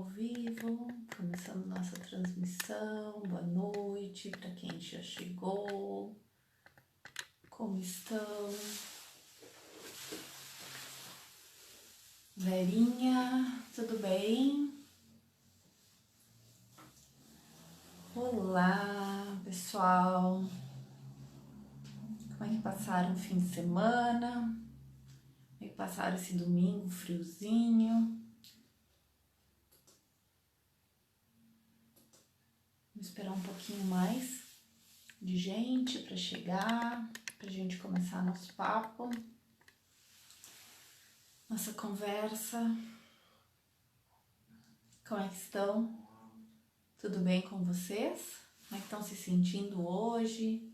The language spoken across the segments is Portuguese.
ao vivo, começando nossa transmissão. Boa noite para quem já chegou. Como estão? Verinha, tudo bem? Olá, pessoal. Como é que passaram o fim de semana? Como é que passaram esse domingo friozinho? Vou esperar um pouquinho mais de gente para chegar, para a gente começar nosso papo, nossa conversa. Como é que estão? Tudo bem com vocês? Como é que estão se sentindo hoje?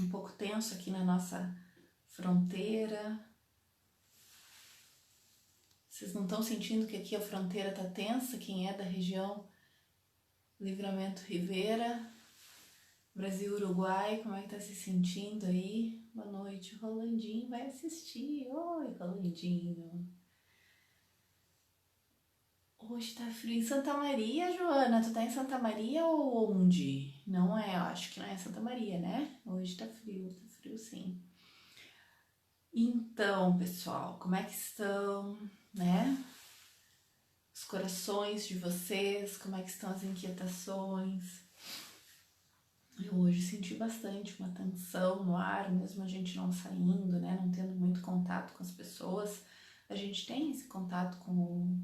Um pouco tenso aqui na nossa fronteira. Vocês não estão sentindo que aqui a fronteira tá tensa? Quem é da região Livramento Rivera, Brasil-Uruguai, como é que tá se sentindo aí? Boa noite, Rolandinho vai assistir. Oi, Rolandinho. Hoje tá frio em Santa Maria, Joana. Tu tá em Santa Maria ou onde? Não é, eu acho que não é Santa Maria, né? Hoje tá frio sim. Então, pessoal, como é que estão, né? Os corações de vocês, como é que estão as inquietações? Eu hoje senti bastante uma tensão no ar, mesmo a gente não saindo, né? Não tendo muito contato com as pessoas. A gente tem esse contato com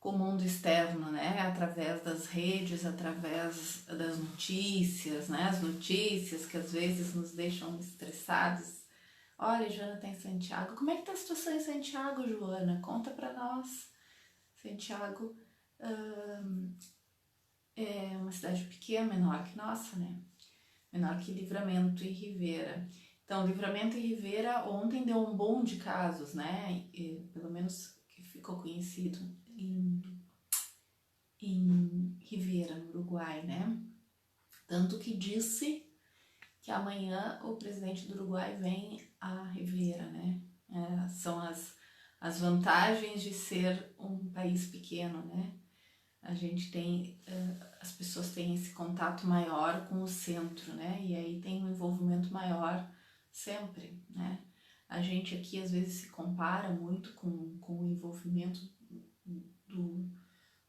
o mundo externo, né? Através das redes, através das notícias, né? As notícias que às vezes nos deixam estressados. Olha, Joana tá em Santiago. Como é que tá a situação em Santiago, Joana? Conta pra nós. Santiago é uma cidade pequena, menor que nossa, né? Menor que Livramento e Rivera. Então, Livramento e Rivera ontem deu um boom de casos, né? E, pelo menos que ficou conhecido em Rivera, no Uruguai, né? Tanto que disse que amanhã o presidente do Uruguai vem a Rivera, né? São as vantagens de ser um país pequeno, né? A gente tem, as pessoas têm esse contato maior com o centro, né? E aí tem um envolvimento maior sempre, né? A gente aqui às vezes se compara muito com o envolvimento do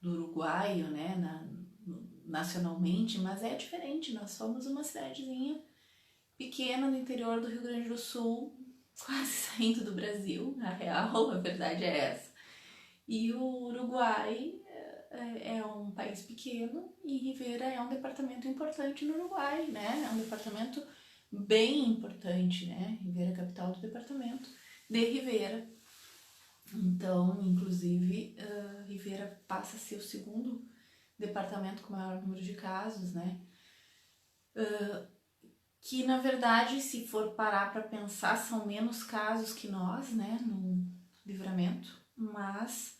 uruguaio, né? Nacionalmente, mas é diferente. Nós somos uma cidadezinha pequena no interior do Rio Grande do Sul, quase saindo do Brasil, na real, a verdade é essa. E o Uruguai é um país pequeno e Rivera é um departamento importante no Uruguai, né? É um departamento bem importante, né? Rivera é a capital do departamento de Rivera. Então, inclusive, Rivera passa a ser o segundo departamento com maior número de casos, né? Que, na verdade, se for parar para pensar, são menos casos que nós, né? No Livramento, mas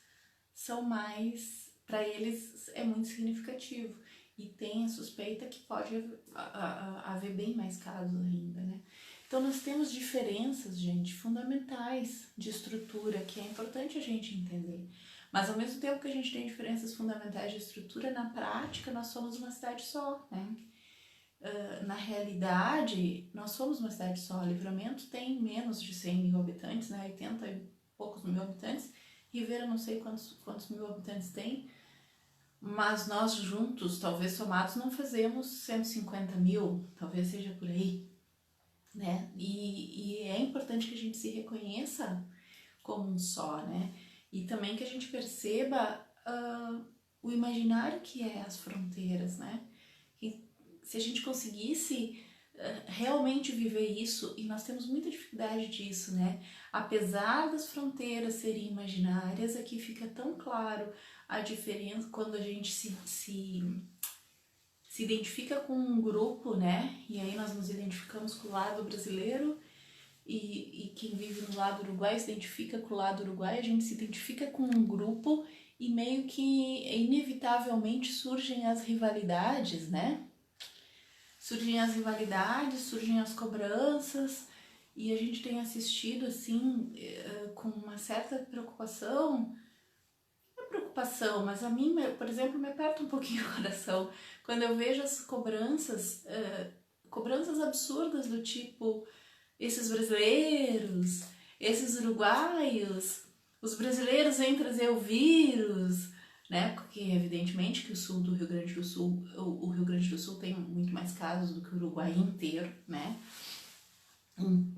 são mais, para eles é muito significativo e tem a suspeita que pode haver bem mais casos ainda, né? Então nós temos diferenças, gente, fundamentais de estrutura que é importante a gente entender, mas ao mesmo tempo que a gente tem diferenças fundamentais de estrutura, na prática nós somos uma cidade só, né? Na realidade nós somos uma cidade só. Livramento tem menos de 100 mil habitantes, né? 80 e poucos mil habitantes. Rivera não sei quantos mil habitantes tem, mas nós juntos, talvez somados, não fazemos 150 mil, talvez seja por aí, né? E é importante que a gente se reconheça como um só, né? E também que a gente perceba o imaginário que é as fronteiras, né? Que se a gente conseguisse realmente viver isso, e nós temos muita dificuldade disso, né? Apesar das fronteiras serem imaginárias, aqui fica tão claro a diferença quando a gente se identifica com um grupo, né? E aí nós nos identificamos com o lado brasileiro e quem vive no lado uruguai se identifica com o lado uruguai, a gente se identifica com um grupo e meio que inevitavelmente surgem as rivalidades, né? Surgem as rivalidades, surgem as cobranças, e a gente tem assistido assim com uma certa preocupação, preocupação, mas a mim, por exemplo, me aperta um pouquinho o coração quando eu vejo as cobranças, cobranças absurdas do tipo, esses brasileiros, esses uruguaios, os brasileiros vêm trazer o vírus, né? Porque evidentemente que o sul do Rio Grande do Sul, o Rio Grande do Sul tem muito mais casos do que o Uruguai inteiro, né?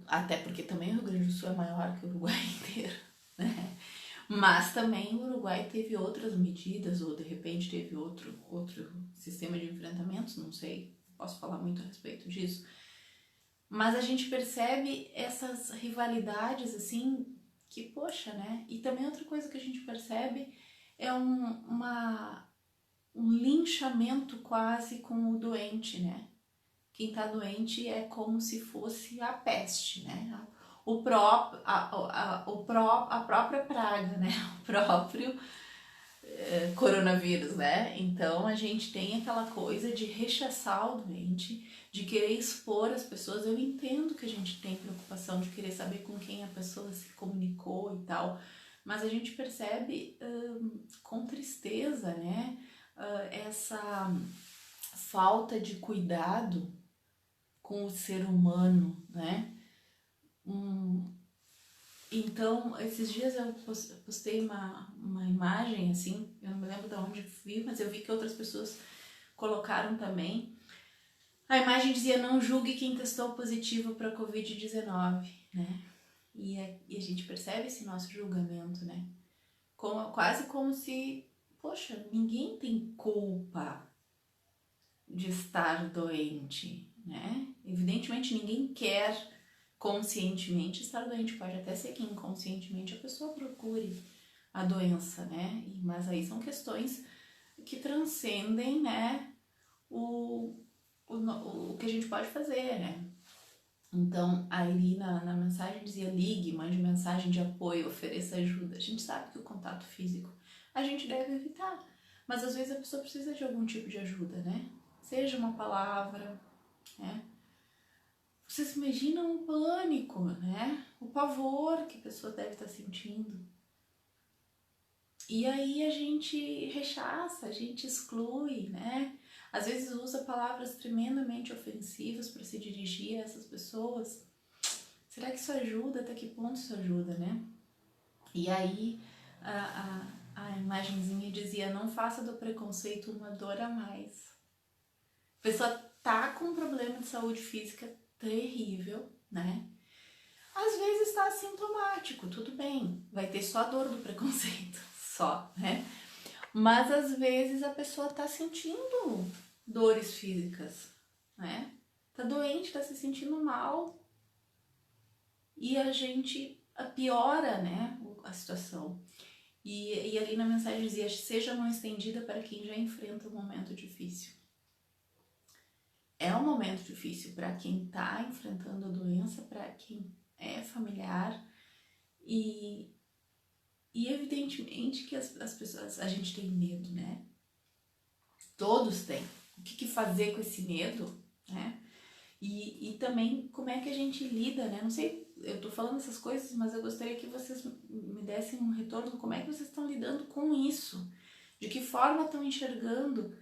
Até porque também o Rio Grande do Sul é maior que o Uruguai inteiro, né? Mas também o Uruguai teve outras medidas, ou de repente teve outro sistema de enfrentamentos, não sei, posso falar muito a respeito disso. Mas a gente percebe essas rivalidades, assim, que, poxa, né? E também outra coisa que a gente percebe é um linchamento quase com o doente, né? Quem tá doente é como se fosse a peste, né? A própria praga, né? O próprio coronavírus, né? Então a gente tem aquela coisa de rechaçar o doente, de querer expor as pessoas. Eu entendo que a gente tem preocupação de querer saber com quem a pessoa se comunicou e tal, mas a gente percebe com tristeza, né? Essa falta de cuidado com o ser humano, né? Então, esses dias eu postei uma imagem, assim, eu não me lembro de onde vi, mas eu vi que outras pessoas colocaram também. A imagem dizia, não julgue quem testou positivo para Covid-19, né? E a gente percebe esse nosso julgamento, né? Quase como se, poxa, ninguém tem culpa de estar doente, né? Evidentemente ninguém quer conscientemente estar doente, pode até ser que inconscientemente a pessoa procure a doença, né? Mas aí são questões que transcendem, né, o que a gente pode fazer, né? Então, ali na mensagem dizia, ligue, mande mensagem de apoio, ofereça ajuda. A gente sabe que o contato físico a gente deve evitar, mas às vezes a pessoa precisa de algum tipo de ajuda, né? Seja uma palavra, né? Vocês imaginam o pânico, né? O pavor que a pessoa deve estar sentindo. E aí a gente rechaça, a gente exclui, né? Às vezes usa palavras tremendamente ofensivas para se dirigir a essas pessoas. Será que isso ajuda? Até que ponto isso ajuda, né? E aí a imagenzinha dizia, não faça do preconceito uma dor a mais. A pessoa tá com um problema de saúde física terrível, né? Às vezes está assintomático, tudo bem, vai ter só a dor do preconceito, só, né? Mas às vezes a pessoa tá sentindo dores físicas, né? Tá doente, tá se sentindo mal. E a gente piora, né, a situação. E ali na mensagem dizia, seja mão estendida para quem já enfrenta um momento difícil. É um momento difícil para quem tá enfrentando a doença, para quem é familiar. E evidentemente que as pessoas, a gente tem medo, né? Todos têm. O que fazer com esse medo, né? E também como é que a gente lida, né? Não sei, eu tô falando essas coisas, mas eu gostaria que vocês me dessem um retorno. Como é que vocês estão lidando com isso? De que forma estão enxergando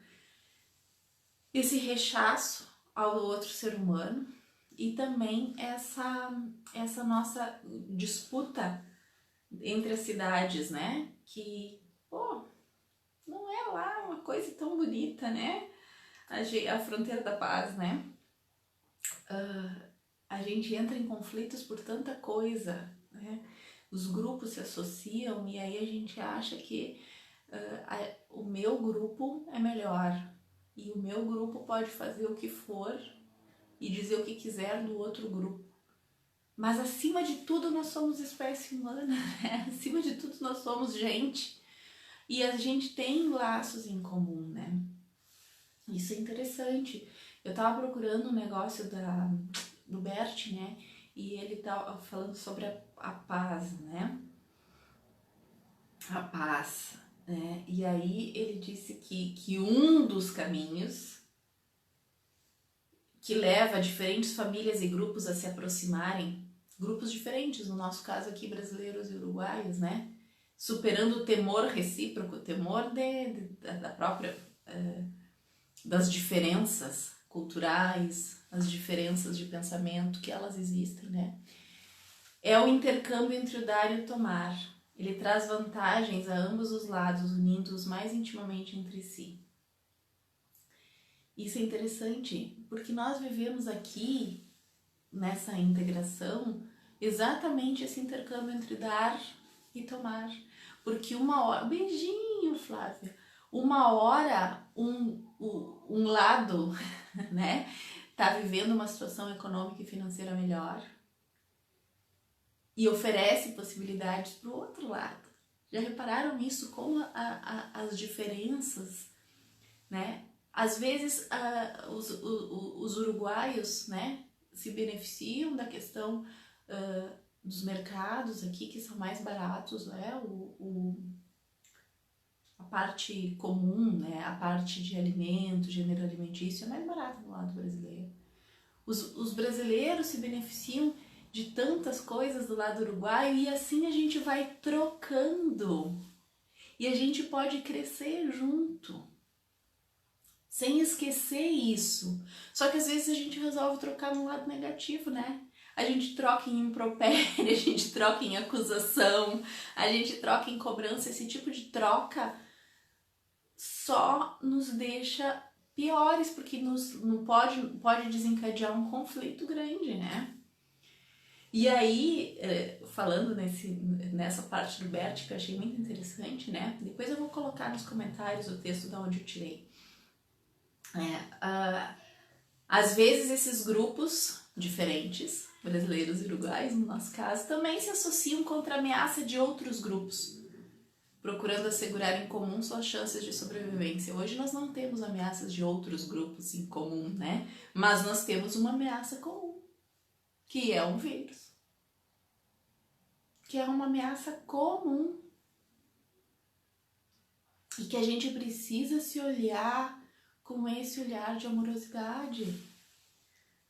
esse rechaço ao outro ser humano e também essa nossa disputa entre as cidades, né? Que, pô, não é lá uma coisa tão bonita, né? A fronteira da paz, né? A gente entra em conflitos por tanta coisa, né? Os grupos se associam e aí a gente acha que o meu grupo é melhor e o meu grupo pode fazer o que for e dizer o que quiser do outro grupo. Mas acima de tudo nós somos espécie humana, né? Acima de tudo nós somos gente e a gente tem laços em comum, né? Isso é interessante. Eu tava procurando um negócio do Bert, né? E ele tá falando sobre a paz, né? A paz, né? E aí ele disse que um dos caminhos que leva diferentes famílias e grupos a se aproximarem, grupos diferentes, no nosso caso aqui brasileiros e uruguaios, né? superando o temor recíproco, o temor da própria, das diferenças culturais, as diferenças de pensamento, que elas existem, né? É o intercâmbio entre o dar e o tomar. Ele traz vantagens a ambos os lados, unindo-os mais intimamente entre si. Isso é interessante, porque nós vivemos aqui, nessa integração, exatamente esse intercâmbio entre dar e tomar. Porque uma hora... Beijinho, Flávia! Uma hora, um lado, né, tá vivendo uma situação econômica e financeira melhor e oferece possibilidades para o outro lado. Já repararam isso? Como as diferenças, né? Às vezes os uruguaios, né, se beneficiam da questão dos mercados aqui, que são mais baratos, né? A parte comum, né? A parte de alimento, gênero alimentício é mais barata no lado brasileiro. Os brasileiros se beneficiam de tantas coisas do lado uruguaio e assim a gente vai trocando e a gente pode crescer junto, sem esquecer isso. Só que às vezes a gente resolve trocar no lado negativo, né? A gente troca em impropério, a gente troca em acusação, a gente troca em cobrança. Esse tipo de troca só nos deixa piores, porque não pode desencadear um conflito grande, né? E aí, falando nessa parte do Bert, que eu achei muito interessante, né? Depois eu vou colocar nos comentários o texto de onde eu tirei. Às vezes esses grupos diferentes, brasileiros e uruguaios, no nosso caso, também se associam contra a ameaça de outros grupos, procurando assegurar em comum suas chances de sobrevivência. Hoje nós não temos ameaças de outros grupos em comum, né? Mas nós temos uma ameaça comum, que é um vírus. Que é uma ameaça comum. E que a gente precisa se olhar com esse olhar de amorosidade.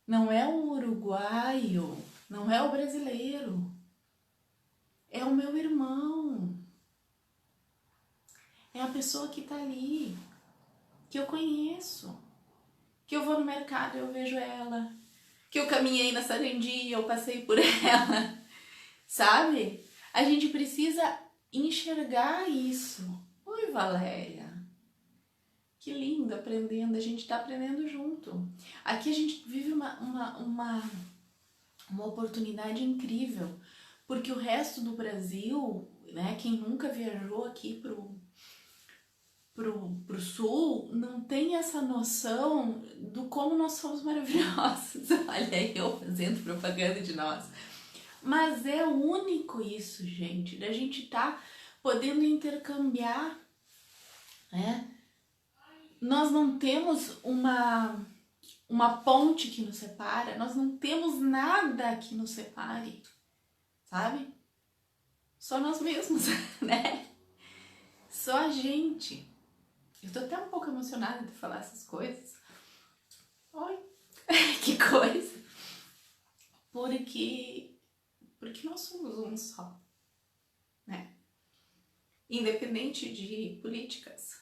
Não é o uruguaio, não é o brasileiro. É o meu irmão. É a pessoa que tá ali, que eu conheço. Que eu vou no mercado e eu vejo ela. Que eu caminhei na Sarandi e eu passei por ela. Sabe? A gente precisa enxergar isso. Oi, Valéria. Que lindo, aprendendo. A gente tá aprendendo junto. Aqui a gente vive uma oportunidade incrível. Porque o resto do Brasil, né? Quem nunca viajou aqui pro sul, não tem essa noção do como nós somos maravilhosos. Olha eu fazendo propaganda de nós. Mas é único isso, gente, da gente tá podendo intercambiar, né? Nós não temos uma ponte que nos separa, nós não temos nada que nos separe, sabe? Só nós mesmos, né? Só a gente. Eu tô até um pouco emocionada de falar essas coisas. Oi, que coisa! Porque nós somos um só, né? Independente de políticas.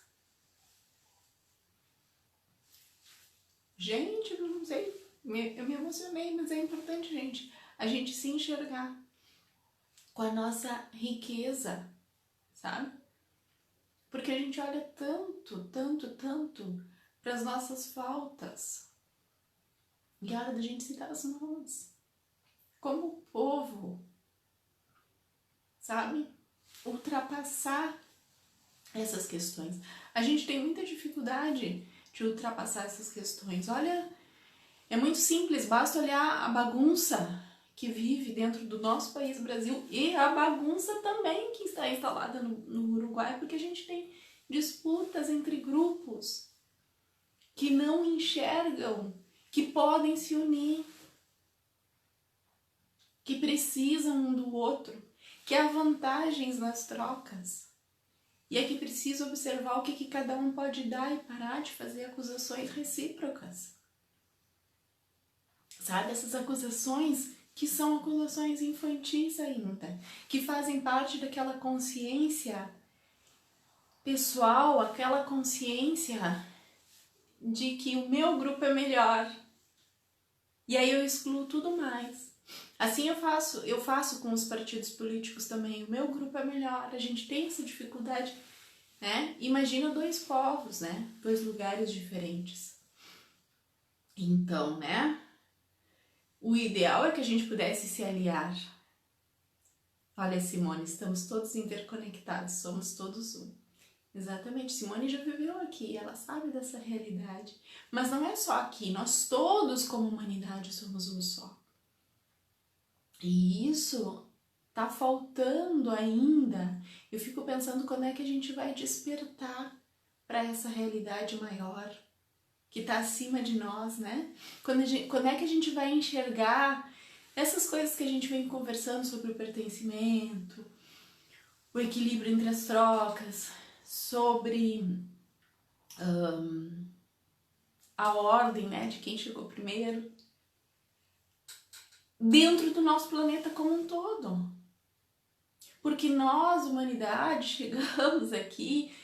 Gente, eu não sei, eu me emocionei, mas é importante, gente, a gente se enxergar com a nossa riqueza, sabe? Porque a gente olha tanto para as nossas faltas. E é hora da gente se dar as mãos. Como povo, sabe? Ultrapassar essas questões. A gente tem muita dificuldade de ultrapassar essas questões. Olha, é muito simples, basta olhar a bagunça que vive dentro do nosso país, Brasil, e a bagunça também que está instalada no Uruguai, porque a gente tem disputas entre grupos que não enxergam, que podem se unir, que precisam um do outro, que há vantagens nas trocas. E é que precisa observar o que cada um pode dar e parar de fazer acusações recíprocas. Sabe, essas acusações que são acusações infantis ainda, que fazem parte daquela consciência pessoal, aquela consciência de que o meu grupo é melhor. E aí eu excluo tudo mais. Assim eu faço com os partidos políticos também. O meu grupo é melhor. A gente tem essa dificuldade, né? Imagina dois povos, né? Dois lugares diferentes. Então, né? O ideal é que a gente pudesse se aliar. Olha, Simone, estamos todos interconectados, somos todos um. Exatamente, Simone já viveu aqui, ela sabe dessa realidade. Mas não é só aqui, nós todos como humanidade somos um só. E isso tá faltando ainda. Eu fico pensando quando é que a gente vai despertar para essa realidade maior que está acima de nós, né? Quando é que a gente vai enxergar essas coisas que a gente vem conversando sobre o pertencimento, o equilíbrio entre as trocas, sobre a ordem, né, de quem chegou primeiro, dentro do nosso planeta como um todo. Porque nós, humanidade, chegamos aqui,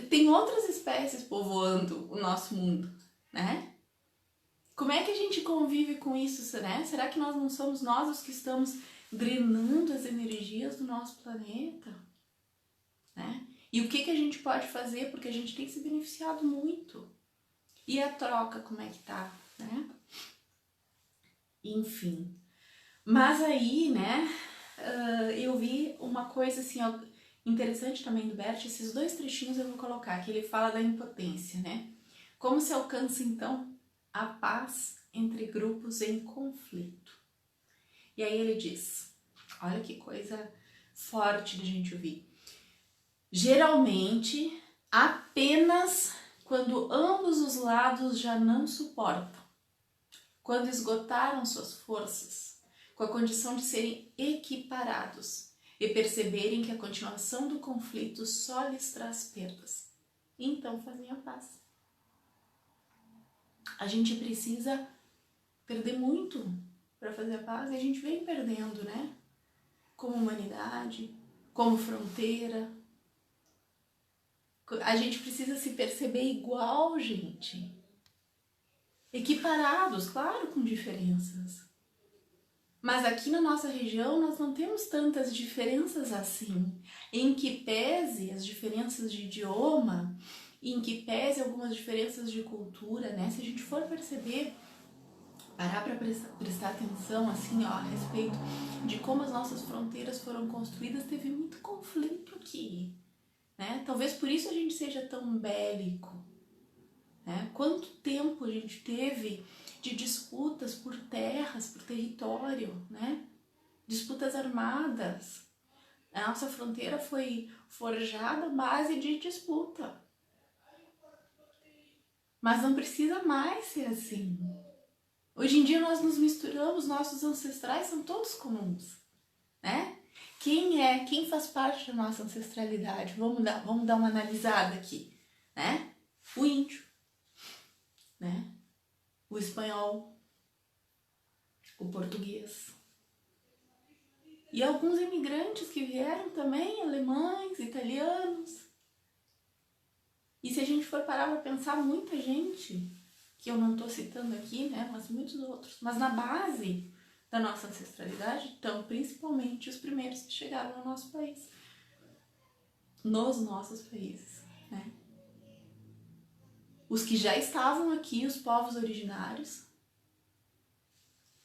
tem outras espécies povoando o nosso mundo, né? Como é que a gente convive com isso, né? Será que nós não somos nós os que estamos drenando as energias do nosso planeta? Né? E o que a gente pode fazer? Porque a gente tem se beneficiado muito. E a troca, como é que tá, né? Enfim. Mas aí, né, eu vi uma coisa assim, ó, interessante também do Bert, esses dois trechinhos eu vou colocar, que ele fala da impotência, né? Como se alcança, então, a paz entre grupos em conflito. E aí ele diz, olha que coisa forte de a gente ouvir. Geralmente, apenas quando ambos os lados já não suportam, quando esgotaram suas forças, com a condição de serem equiparados e perceberem que a continuação do conflito só lhes traz perdas, então fazem a paz. A gente precisa perder muito para fazer a paz e a gente vem perdendo, né? Como humanidade, como fronteira. A gente precisa se perceber igual, gente. Equiparados, claro, com diferenças. Mas aqui na nossa região nós não temos tantas diferenças assim. Em que pese as diferenças de idioma, em que pese algumas diferenças de cultura, né? Se a gente for perceber, parar para prestar atenção assim, ó, a respeito de como as nossas fronteiras foram construídas, teve muito conflito aqui, né? Talvez por isso a gente seja tão bélico, né? Quanto tempo a gente teve de disputas por terras, por território, né? Disputas armadas. A nossa fronteira foi forjada à base de disputa. Mas não precisa mais ser assim. Hoje em dia nós nos misturamos, nossos ancestrais são todos comuns, né? Quem faz parte da nossa ancestralidade? Vamos dar uma analisada aqui, né? O índio, né? O espanhol, o português. E alguns imigrantes que vieram também, alemães, italianos. E se a gente for parar para pensar, muita gente, que eu não estou citando aqui, né, mas muitos outros, mas na base da nossa ancestralidade estão principalmente os primeiros que chegaram no nosso país, nos nossos países, né? Os que já estavam aqui, os povos originários,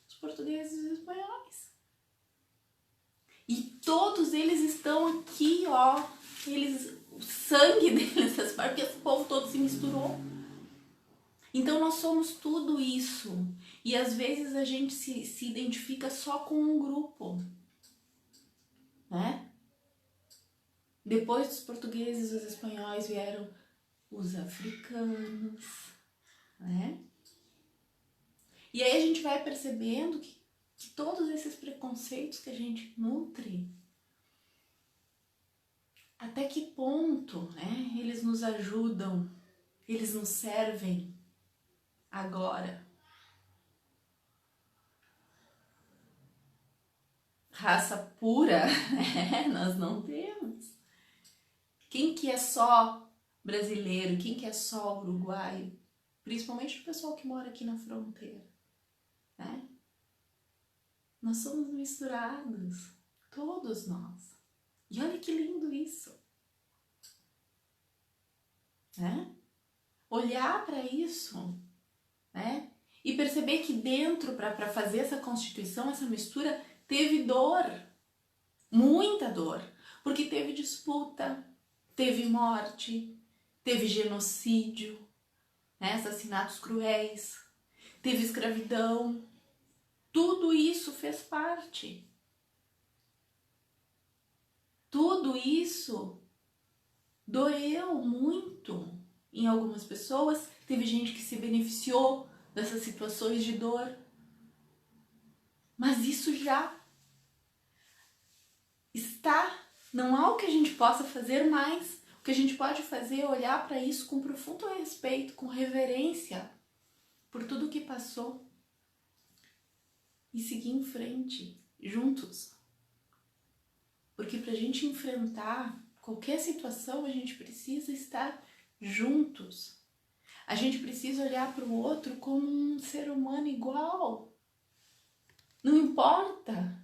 os portugueses e os espanhóis. E todos eles estão aqui, ó, o sangue deles, porque esse povo todo se misturou. Então nós somos tudo isso. E às vezes a gente se identifica só com um grupo, né? Depois dos portugueses, os espanhóis vieram os africanos, né? E aí a gente vai percebendo que todos esses preconceitos que a gente nutre, até que ponto, né, eles nos ajudam, eles nos servem agora. raça pura, nós não temos. Quem que é só brasileiro, quem que é só uruguaio? Principalmente o pessoal que mora aqui na fronteira, né? Nós somos misturados, todos nós. E olha que lindo isso, né? Olhar para isso, né? E perceber que dentro, para fazer essa constituição, essa mistura, teve dor, muita dor, porque teve disputa, teve morte, teve genocídio, né? Assassinatos cruéis, teve escravidão, tudo isso fez parte. Tudo isso doeu muito em algumas pessoas, teve gente que se beneficiou dessas situações de dor, mas isso já está, não há o que a gente possa fazer mais. O que a gente pode fazer é olhar para isso com profundo respeito, com reverência por tudo que passou e seguir em frente, juntos. Porque para a gente enfrentar qualquer situação, a gente precisa estar juntos. A gente precisa olhar para o outro como um ser humano igual. Não importa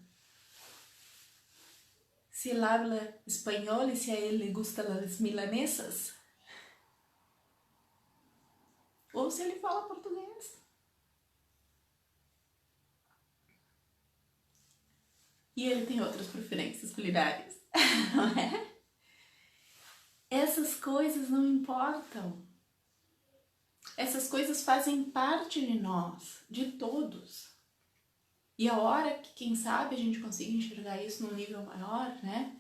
se ele habla espanhol e se a ele gustam as milanesas, ou se ele fala português. E ele tem outras preferências culinárias, não é? Essas coisas não importam. Essas coisas fazem parte de nós, de todos. E a hora que, quem sabe, a gente consiga enxergar isso num nível maior, né?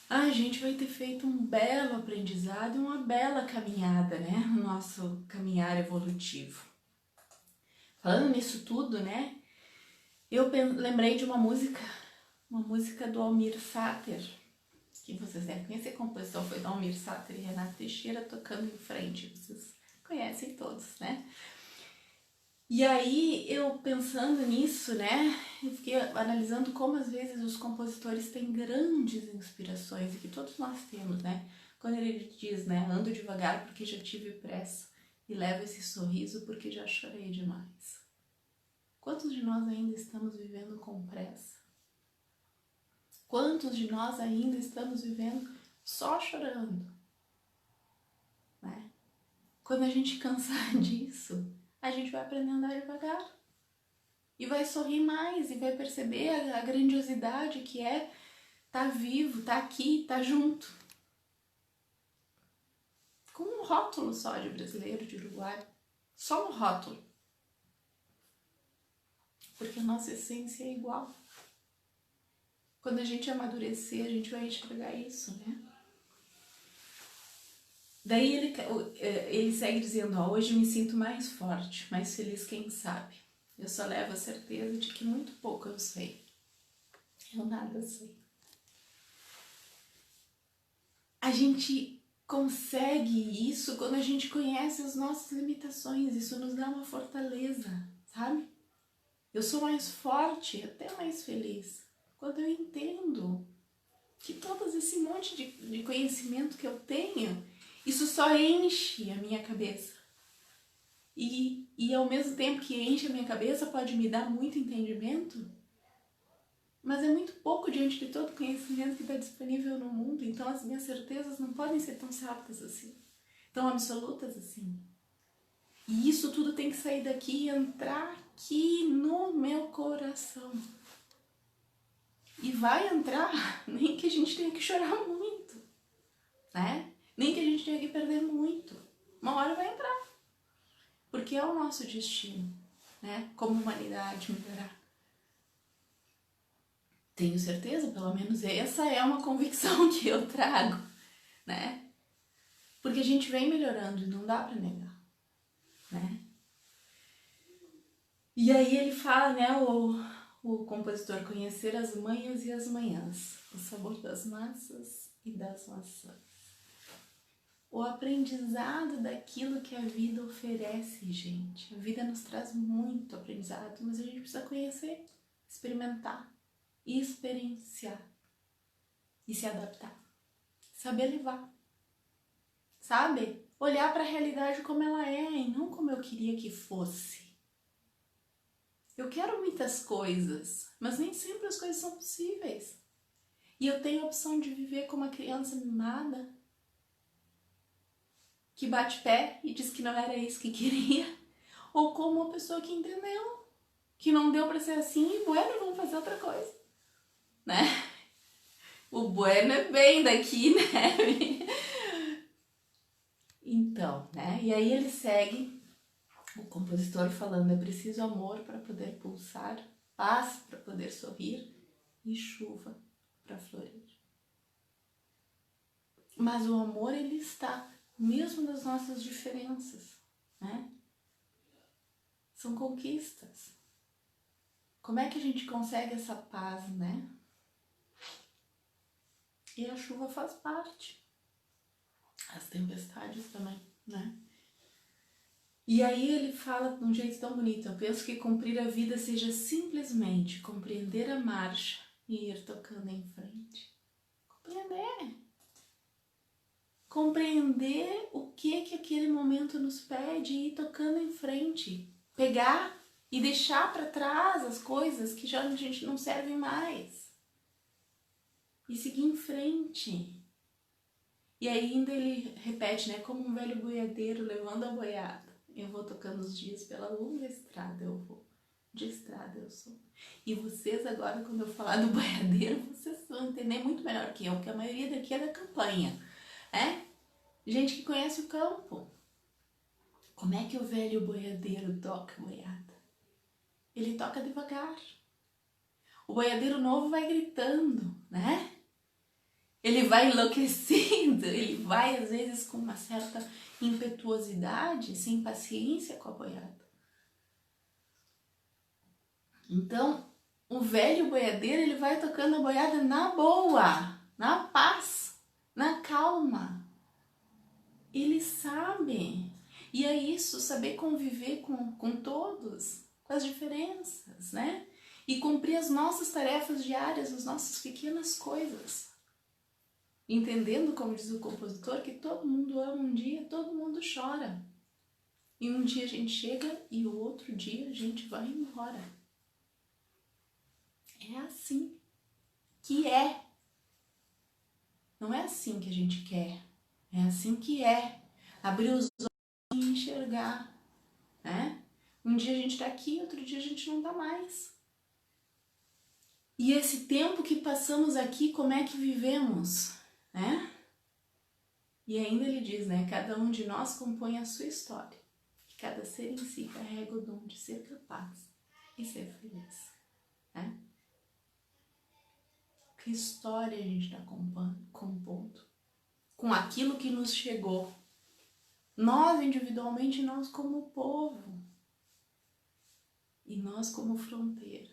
A gente vai ter feito um belo aprendizado e uma bela caminhada, né? No nosso caminhar evolutivo. Falando nisso tudo, né? Eu lembrei de uma música do Almir Sater, que vocês devem conhecer, a composição foi do Almir Sater e Renato Teixeira tocando em frente, vocês conhecem todos, né? E aí, eu pensando nisso, né, eu fiquei analisando como às vezes os compositores têm grandes inspirações, e que todos nós temos, né? Quando ele diz, né, ando devagar porque já tive pressa, e levo esse sorriso porque já chorei demais. Quantos de nós ainda estamos vivendo com pressa? Quantos de nós ainda estamos vivendo só chorando? Né? Quando a gente cansar disso, a gente vai aprender a andar devagar. E vai sorrir mais, e vai perceber a grandiosidade que é tá vivo, tá aqui, tá junto. Com um rótulo só de brasileiro, de uruguaio. Só um rótulo. Porque a nossa essência é igual. Quando a gente amadurecer, a gente vai enxergar isso, né? Daí ele segue dizendo, ó, hoje me sinto mais forte, mais feliz, quem sabe. Eu só levo a certeza de que muito pouco eu sei. Eu nada sei. A gente consegue isso quando a gente conhece as nossas limitações. Isso nos dá uma fortaleza, sabe? Eu sou mais forte, até mais feliz, quando eu entendo que todo esse monte de conhecimento que eu tenho, isso só enche a minha cabeça. E ao mesmo tempo que enche a minha cabeça, pode me dar muito entendimento, mas é muito pouco diante de todo o conhecimento que está disponível no mundo. Então as minhas certezas não podem ser tão certas assim, tão absolutas assim. E isso tudo tem que sair daqui e entrar aqui no meu coração. E vai entrar, nem que a gente tenha que chorar muito, né? Nem que a gente tenha que perder muito. Uma hora vai entrar. Porque é o nosso destino, né? Como humanidade, melhorar. Tenho certeza, pelo menos essa é uma convicção que eu trago, né? Porque a gente vem melhorando e não dá pra negar, né? E aí ele fala, né, o compositor, conhecer as manhas e as manhãs, o sabor das massas e das maçãs. O aprendizado daquilo que a vida oferece, gente. A vida nos traz muito aprendizado, mas a gente precisa conhecer, experimentar, experienciar e se adaptar. Saber levar. Sabe? Olhar para a realidade como ela é e não como eu queria que fosse. Eu quero muitas coisas, mas nem sempre as coisas são possíveis. E eu tenho a opção de viver como uma criança mimada, que bate pé e diz que não era isso que queria, ou como uma pessoa que entendeu que não deu para ser assim e bueno, vamos fazer outra coisa, né? O bueno é bem daqui, né? Então, né? E aí ele segue, o compositor falando, é preciso amor para poder pulsar, paz para poder sorrir e chuva para florir. Mas o amor, ele está mesmo nas nossas diferenças, né? São conquistas. Como é que a gente consegue essa paz, né? E a chuva faz parte. As tempestades também, né? E aí ele fala de um jeito tão bonito. Eu penso que cumprir a vida seja simplesmente compreender a marcha e ir tocando em frente. Compreender. Compreender o que aquele momento nos pede e ir tocando em frente. Pegar e deixar para trás as coisas que já a gente não servem mais. E seguir em frente. E ainda ele repete, né? Como um velho boiadeiro levando a boiada. Eu vou tocando os dias pela longa estrada, eu vou. De estrada eu sou. E vocês agora, quando eu falar do boiadeiro, vocês vão entender muito melhor que eu, porque a maioria daqui é da campanha. Gente que conhece o campo. Como é que o velho boiadeiro toca boiada? Ele toca devagar. O boiadeiro novo vai gritando, né? Ele vai enlouquecendo, ele vai às vezes com uma certa impetuosidade, sem paciência com a boiada. Então, o velho boiadeiro, ele vai tocando a boiada na boa, na paz, na calma. Ele sabe. E é isso, saber conviver com todos, com as diferenças, né? E cumprir as nossas tarefas diárias, as nossas pequenas coisas. Entendendo, como diz o compositor, que todo mundo ama um dia, todo mundo chora. E um dia a gente chega e o outro dia a gente vai embora. É assim que é. Não é assim que a gente quer. É assim que é. Abrir os olhos e enxergar, né? Um dia a gente tá aqui, outro dia a gente não tá mais. E esse tempo que passamos aqui, como é que vivemos, né? E ainda ele diz, né? Cada um de nós compõe a sua história. Que cada ser em si carrega o dom de ser capaz e ser feliz, né? Que história a gente está compondo? Com aquilo que nos chegou. Nós individualmente, nós como povo. E nós como fronteira.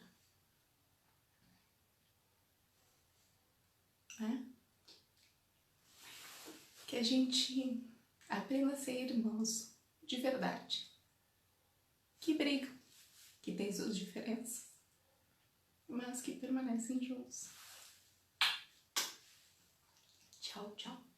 Né? Que a gente aprenda a ser irmãos de verdade. Que brigam, que têm suas diferenças, mas que permanecem juntos. Tchau, tchau.